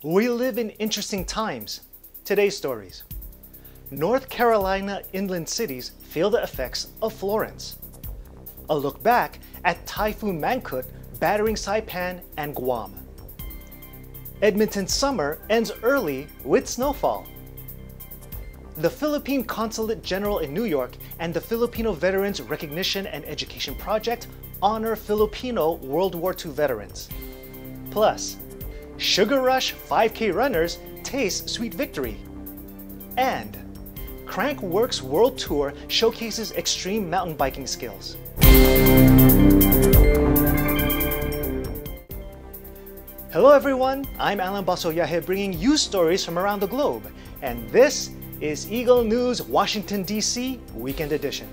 We live in interesting times. Today's stories. North Carolina inland cities feel the effects of Florence. A look back at Typhoon Mangkhut battering Saipan and Guam. Edmonton's summer ends early with snowfall. The Philippine Consulate General in New York and the Filipino Veterans Recognition and Education Project honor Filipino World War II veterans. Plus, Sugar Rush 5K runners taste sweet victory. And Crankworx World Tour showcases extreme mountain biking skills. Hello everyone, I'm Alan Basoyahe bringing you stories from around the globe, and this is Eagle News Washington, D.C. Weekend Edition.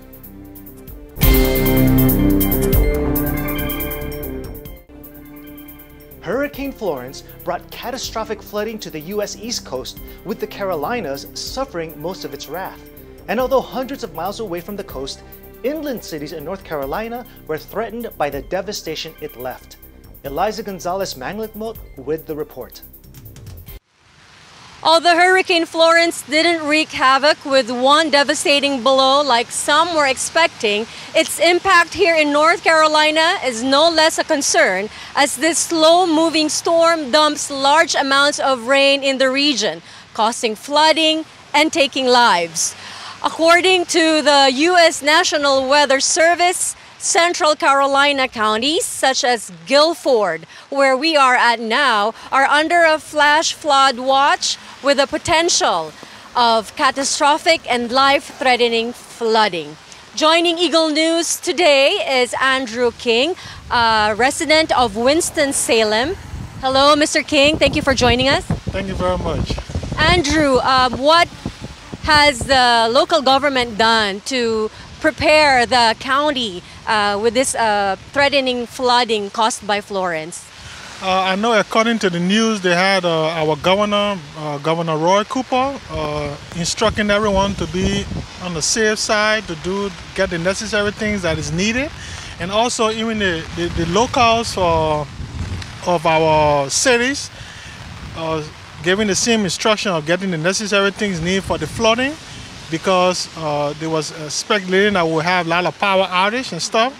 Hurricane Florence brought catastrophic flooding to the U.S. East Coast, with the Carolinas suffering most of its wrath. And although hundreds of miles away from the coast, inland cities in North Carolina were threatened by the devastation it left. Eliza Gonzalez-Manglitmot with the report. Although Hurricane Florence didn't wreak havoc with one devastating blow like some were expecting, its impact here in North Carolina is no less a concern, as this slow-moving storm dumps large amounts of rain in the region, causing flooding and taking lives. According to the U.S. National Weather Service, Central Carolina counties such as Guilford, where we are at now, are under a flash flood watch with the potential of catastrophic and life-threatening flooding. Joining Eagle News today is Andrew King, a resident of Winston-Salem. Hello, Mr. King. Thank you for joining us. Thank you very much. Andrew, what has the local government done to prepare the county with this threatening flooding caused by Florence? I know according to the news, they had our governor, Governor Roy Cooper, instructing everyone to be on the safe side, to get the necessary things that is needed. And also even the locals of our cities giving the same instruction of getting the necessary things needed for the flooding, because there was speculating that we'll have a lot of power outage and stuff.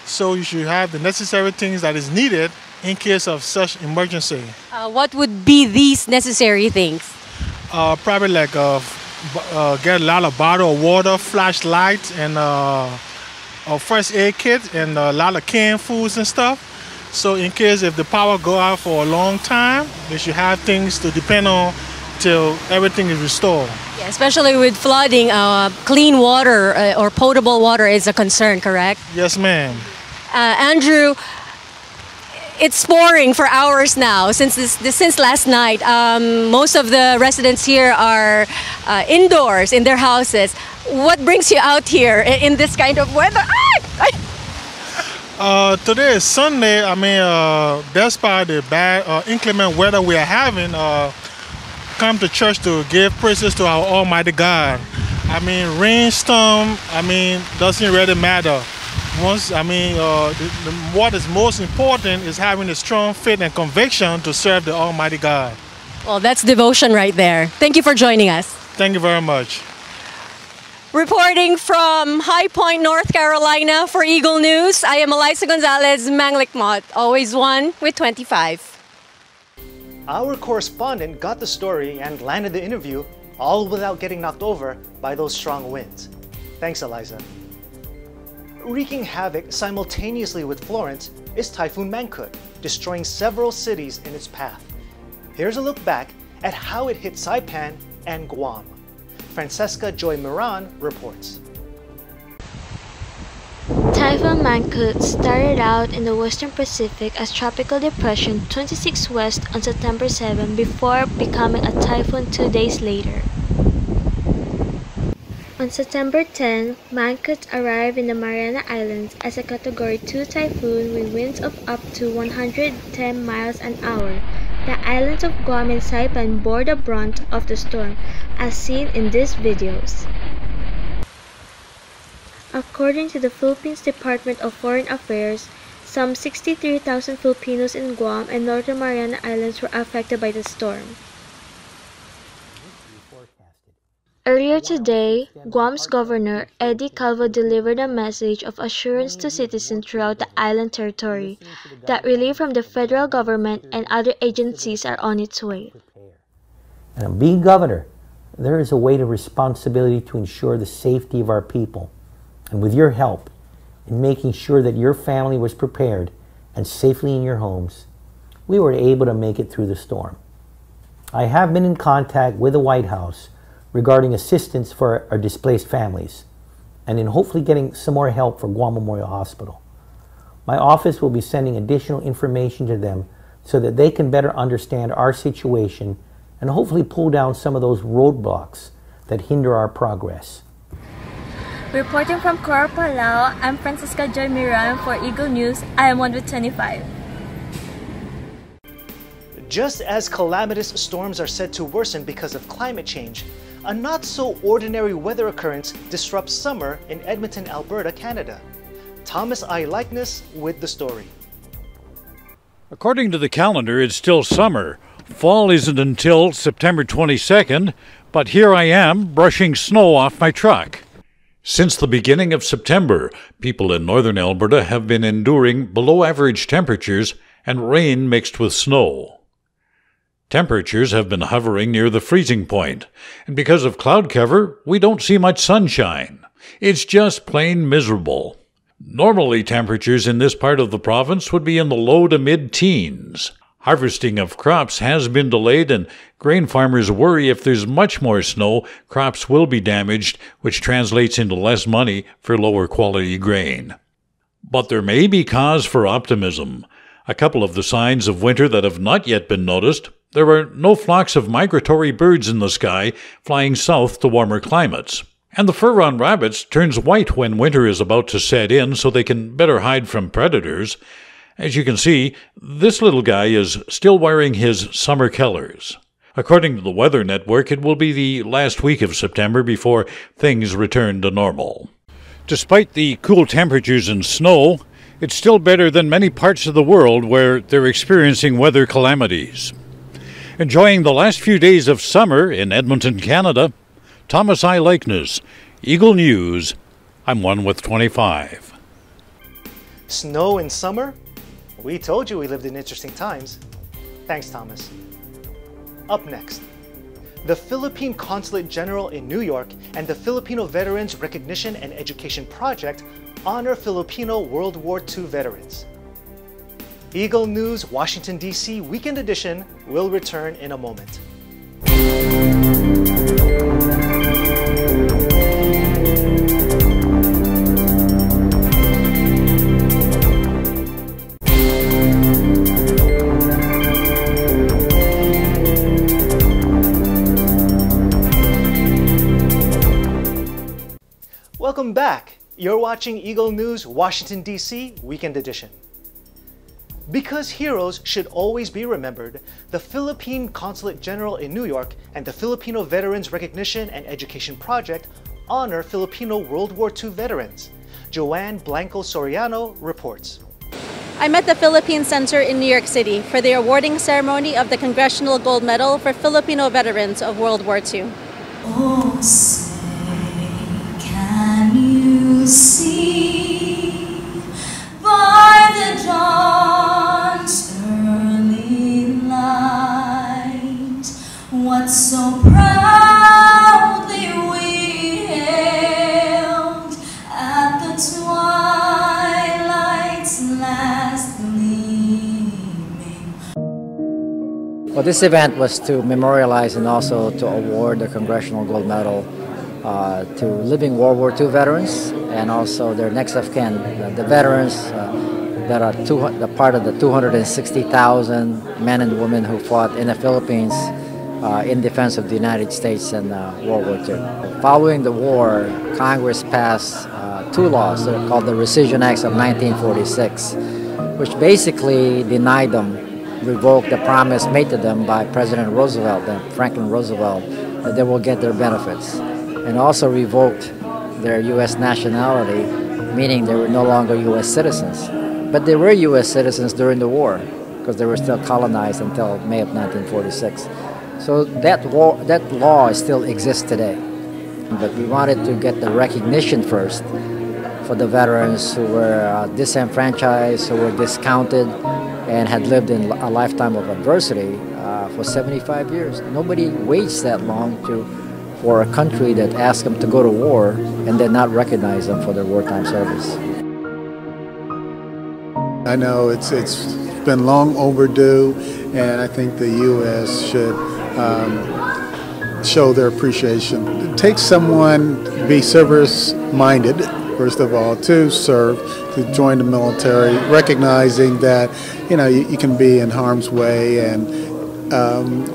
So you should have the necessary things that is needed in case of such emergency. What would be these necessary things? Probably like get a lot of bottle of water, flashlights, and a first aid kit, and a lot of canned foods and stuff. So in case if the power go out for a long time, they should have things to depend on till everything is restored. Yeah, especially with flooding, clean water or potable water is a concern, correct? Yes, ma'am. Andrew, it's pouring for hours now since last night. Most of the residents here are indoors in their houses. What brings you out here in this kind of weather? Today is Sunday. I mean, despite the bad inclement weather we are having, come to church to give praises to our Almighty God. I mean, rainstorm, doesn't really matter. What is most important is having a strong faith and conviction to serve the Almighty God. Well, that's devotion right there. Thank you for joining us. Thank you very much. Reporting from High Point, North Carolina for Eagle News, I am Eliza Gonzalez-Manglitmot, always one with 25. Our correspondent got the story and landed the interview, all without getting knocked over by those strong winds. Thanks, Eliza. Wreaking havoc simultaneously with Florence is Typhoon Mangkhut, destroying several cities in its path. Here's a look back at how it hit Saipan and Guam. Francesca Joy Moran reports. Typhoon Mangkhut started out in the Western Pacific as Tropical Depression 26 West on September 7 before becoming a typhoon 2 days later. On September 10, Mangkhut arrived in the Mariana Islands as a Category 2 typhoon with winds of up to 110 miles an hour. The islands of Guam and Saipan bore the brunt of the storm, as seen in these videos. According to the Philippines Department of Foreign Affairs, Some 63,000 Filipinos in Guam and Northern Mariana Islands were affected by the storm. Earlier today, Guam's Governor Eddie Calvo delivered a message of assurance to citizens throughout the island territory that relief from the federal government and other agencies are on its way. And being governor, there is a weight of responsibility to ensure the safety of our people. And with your help in making sure that your family was prepared and safely in your homes, we were able to make it through the storm. I have been in contact with the White House regarding assistance for our displaced families and in hopefully getting some more help for Guam Memorial Hospital. My office will be sending additional information to them so that they can better understand our situation and hopefully pull down some of those roadblocks that hinder our progress. Reporting from Coro, Palau, I'm Francisca Joy Miran for Eagle News. I am 1 with 25. Just as calamitous storms are said to worsen because of climate change, a not-so-ordinary weather occurrence disrupts summer in Edmonton, Alberta, Canada. Thomas I. Likeness with the story. According to the calendar, it's still summer. Fall isn't until September 22nd, but here I am brushing snow off my truck. Since the beginning of September, people in northern Alberta have been enduring below-average temperatures and rain mixed with snow. Temperatures have been hovering near the freezing point, and because of cloud cover, we don't see much sunshine. It's just plain miserable. Normally, temperatures in this part of the province would be in the low to mid-teens. Harvesting of crops has been delayed, and grain farmers worry if there's much more snow, crops will be damaged, which translates into less money for lower quality grain. But there may be cause for optimism. A couple of the signs of winter that have not yet been noticed: there are no flocks of migratory birds in the sky flying south to warmer climates. And the fur on rabbits turns white when winter is about to set in so they can better hide from predators. As you can see, this little guy is still wearing his summer colors. According to the Weather Network, it will be the last week of September before things return to normal. Despite the cool temperatures and snow, it's still better than many parts of the world where they're experiencing weather calamities. Enjoying the last few days of summer in Edmonton, Canada, Thomas I. Likeness, Eagle News. I'm 1 with 25. Snow in summer? We told you we lived in interesting times. Thanks, Thomas. Up next, the Philippine Consulate General in New York and the Filipino Veterans Recognition and Education Project honor Filipino World War II veterans. Eagle News Washington, D.C. Weekend Edition will return in a moment. Welcome back. You're watching Eagle News Washington, D.C. Weekend Edition. Because heroes should always be remembered, the Philippine Consulate General in New York and the Filipino Veterans Recognition and Education Project honor Filipino World War II veterans. Joanne Blanco Soriano reports. I'm at the Philippine Center in New York City for the awarding ceremony of the Congressional Gold Medal for Filipino veterans of World War II. Oh, say, can you see by the dawn's early light what so proudly we hailed at the twilight's last gleaming? Well, this event was to memorialize and also to award the Congressional Gold Medal to living World War II veterans and also their next of kin, the veterans that are the part of the 260,000 men and women who fought in the Philippines in defense of the United States in World War II. Following the war, Congress passed two laws called the Rescission Acts of 1946, which basically denied them, revoked the promise made to them by President Roosevelt, Franklin Roosevelt, that they will get their benefits, and also revoked their U.S. nationality, meaning they were no longer U.S. citizens. but they were U.S. citizens during the war because they were still colonized until May of 1946. So that law still exists today. But we wanted to get the recognition first for the veterans who were disenfranchised, who were discounted, and had lived in a lifetime of adversity for 75 years. Nobody waits that long for a country that asked them to go to war and then not recognize them for their wartime service. I know it's been long overdue, and I think the U.S. should show their appreciation. It takes someone to be service-minded, first of all, to serve, to join the military, recognizing that, you know, you can be in harm's way, and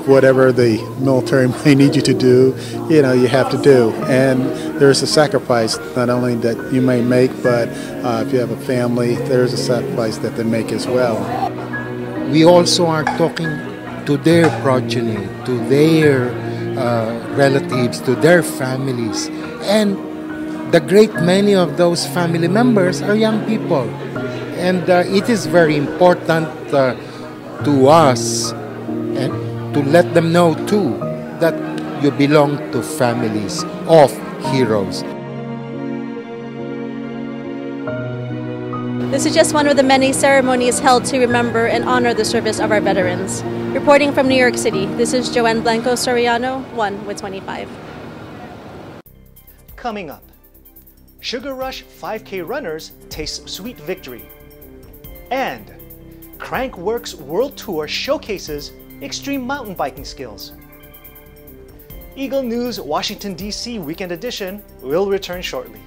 whatever the military may need you to do, you know, you have to do. And there's a sacrifice not only that you may make, but if you have a family, there's a sacrifice that they make as well. We also are talking to their progeny, to their relatives, to their families. And the great many of those family members are young people. And it is very important to us and to let them know too that you belong to families of heroes. This is just one of the many ceremonies held to remember and honor the service of our veterans. Reporting from New York City, this is Joanne Blanco Soriano, 1 with 25. Coming up, Sugar Rush 5K runners taste sweet victory. And Crankworx World Tour showcases extreme mountain biking skills. Eagle News Washington, D.C. Weekend Edition will return shortly.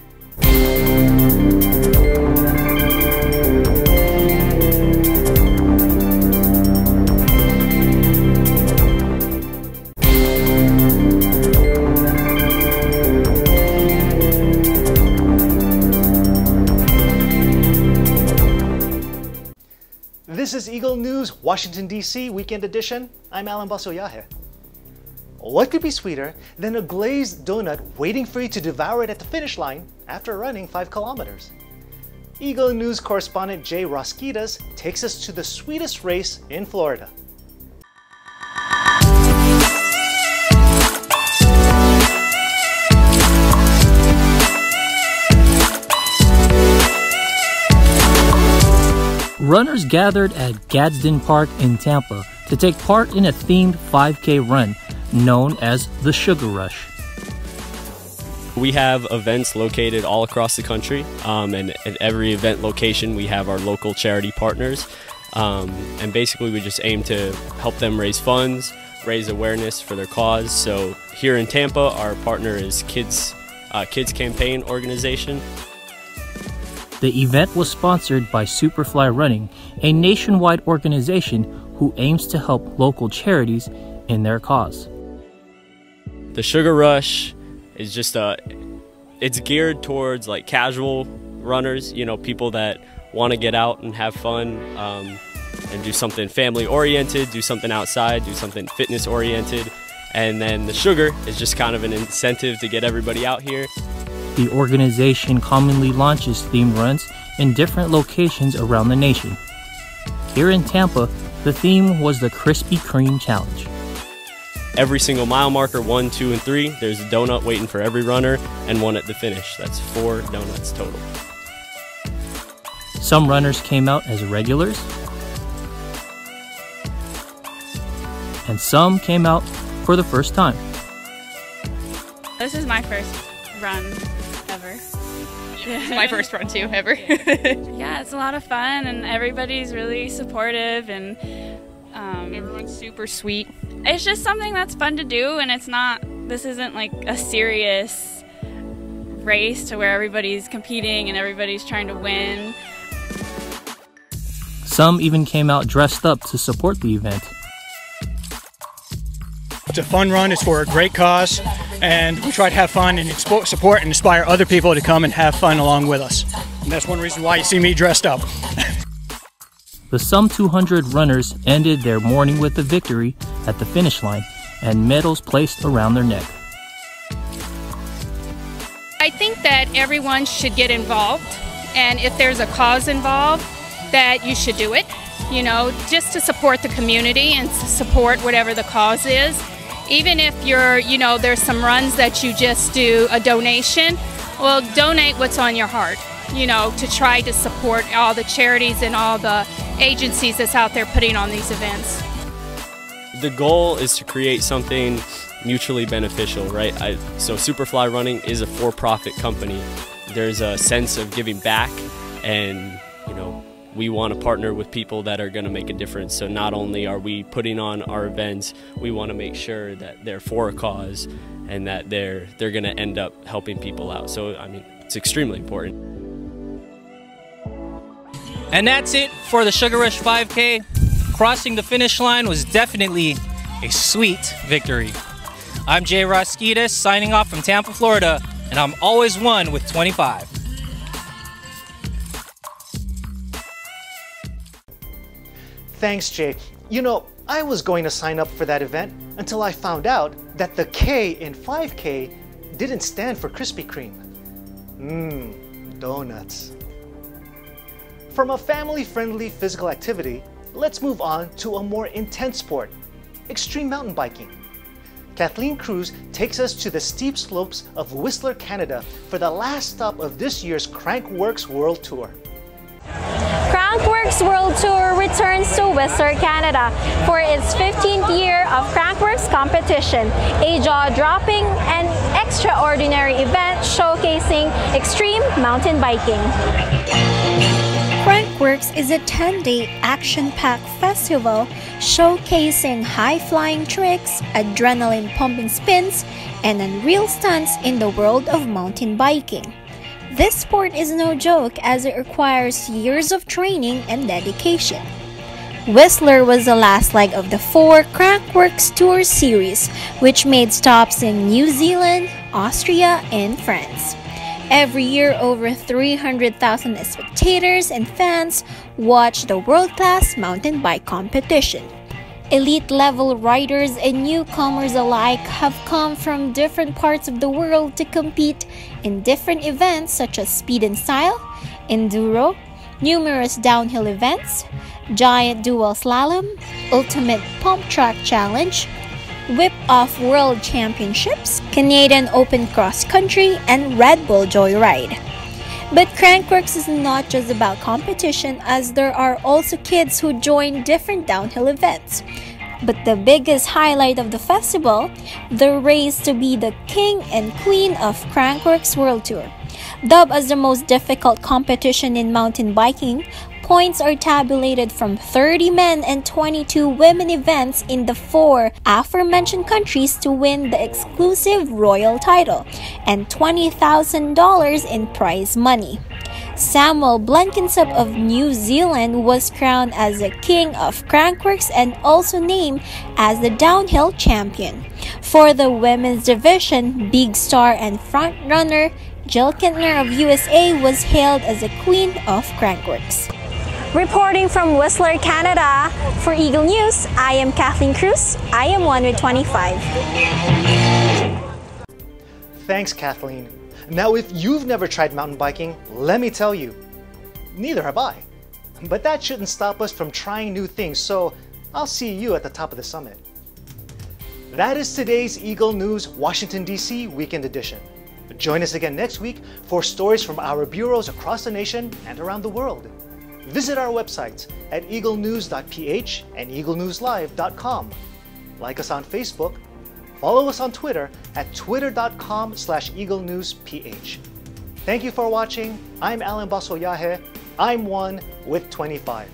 This is Eagle News, Washington, D.C. Weekend Edition. I'm Alan Basoyahe. What could be sweeter than a glazed donut waiting for you to devour it at the finish line after running 5 kilometers? Eagle News correspondent Jay Roskitas takes us to the sweetest race in Florida. Runners gathered at Gadsden Park in Tampa to take part in a themed 5K run known as the Sugar Rush. We have events located all across the country, and at every event location we have our local charity partners, and basically we just aim to help them raise funds, raise awareness for their cause. So here in Tampa, our partner is Kids Campaign Organization. The event was sponsored by Superfly Running, a nationwide organization who aims to help local charities in their cause. The Sugar Rush is just it's geared towards like casual runners, you know, people that want to get out and have fun and do something family oriented, do something outside, do something fitness oriented. And then the sugar is just kind of an incentive to get everybody out here. The organization commonly launches themed runs in different locations around the nation. Here in Tampa, the theme was the Krispy Kreme Challenge. Every single mile marker, 1, 2, and 3, there's a donut waiting for every runner and one at the finish. That's 4 donuts total. Some runners came out as regulars, and some came out for the first time. This is my first run ever. It's my first run too, ever. Yeah, it's a lot of fun and everybody's really supportive and everyone's super sweet. It's just something that's fun to do, and this isn't like a serious race to where everybody's competing and everybody's trying to win. Some even came out dressed up to support the event. It's a fun run, it's for a great cause, and we try to have fun and support and inspire other people to come and have fun along with us. And that's one reason why you see me dressed up. The some 200 runners ended their morning with a victory at the finish line and medals placed around their neck. I think that everyone should get involved, and if there's a cause involved, that you should do it, you know, just to support the community and to support whatever the cause is. Even if you're, you know, there's some runs that you just do a donation, well, donate what's on your heart, you know, to try to support all the charities and all the agencies that's out there putting on these events. The goal is to create something mutually beneficial, right? So Superfly Running is a for-profit company. There's a sense of giving back, and you know, we want to partner with people that are going to make a difference. So not only are we putting on our events, we want to make sure that they're for a cause and that they're going to end up helping people out. So I mean, it's extremely important. And that's it for the Sugar Rush 5K. Crossing the finish line was definitely a sweet victory. I'm Jay Roskitas signing off from Tampa, Florida, and I'm always one with 25. Thanks, Jay. You know, I was going to sign up for that event until I found out that the K in 5K didn't stand for Krispy Kreme. Donuts. From a family-friendly physical activity, let's move on to a more intense sport, extreme mountain biking. Kathleen Cruz takes us to the steep slopes of Whistler, Canada for the last stop of this year's Crankworx World Tour. Crankworx World Tour returns to Whistler, Canada for its 15th year of Crankworx competition, a jaw-dropping and extraordinary event showcasing extreme mountain biking. Crankworx is a 10-day action-packed festival showcasing high-flying tricks, adrenaline-pumping spins, and unreal stunts in the world of mountain biking. This sport is no joke as it requires years of training and dedication. Whistler was the last leg of the 4 Crankworx Tour series, which made stops in New Zealand, Austria, and France. Every year, over 300,000 spectators and fans watch the world-class mountain bike competition. Elite-level riders and newcomers alike have come from different parts of the world to compete in different events such as speed and style, enduro, numerous downhill events, giant dual slalom, ultimate pump track challenge, whip-off world championships, Canadian Open cross country, and Red Bull Joyride. But Crankworx is not just about competition, as there are also kids who join different downhill events. But the biggest highlight of the festival, the race to be the king and queen of Crankworx World Tour. Dubbed as the most difficult competition in mountain biking, points are tabulated from 30 men and 22 women events in the 4 aforementioned countries to win the exclusive royal title and $20,000 in prize money. Samuel Blenkinsop of New Zealand was crowned as the king of Crankworx and also named as the downhill champion. For the women's division, big star and frontrunner Jill Kintner of USA was hailed as the queen of Crankworx. Reporting from Whistler, Canada, for Eagle News, I am Kathleen Cruz. I am one with 25. Thanks, Kathleen. Now, if you've never tried mountain biking, let me tell you, neither have I. But that shouldn't stop us from trying new things, so I'll see you at the top of the summit. That is today's Eagle News Washington, D.C. Weekend Edition. Join us again next week for stories from our bureaus across the nation and around the world. Visit our websites at eaglenews.ph and eaglenewslive.com. Like us on Facebook. Follow us on Twitter at twitter.com/eaglenewsph. Thank you for watching. I'm Alan Basoyahe. I'm one with 25.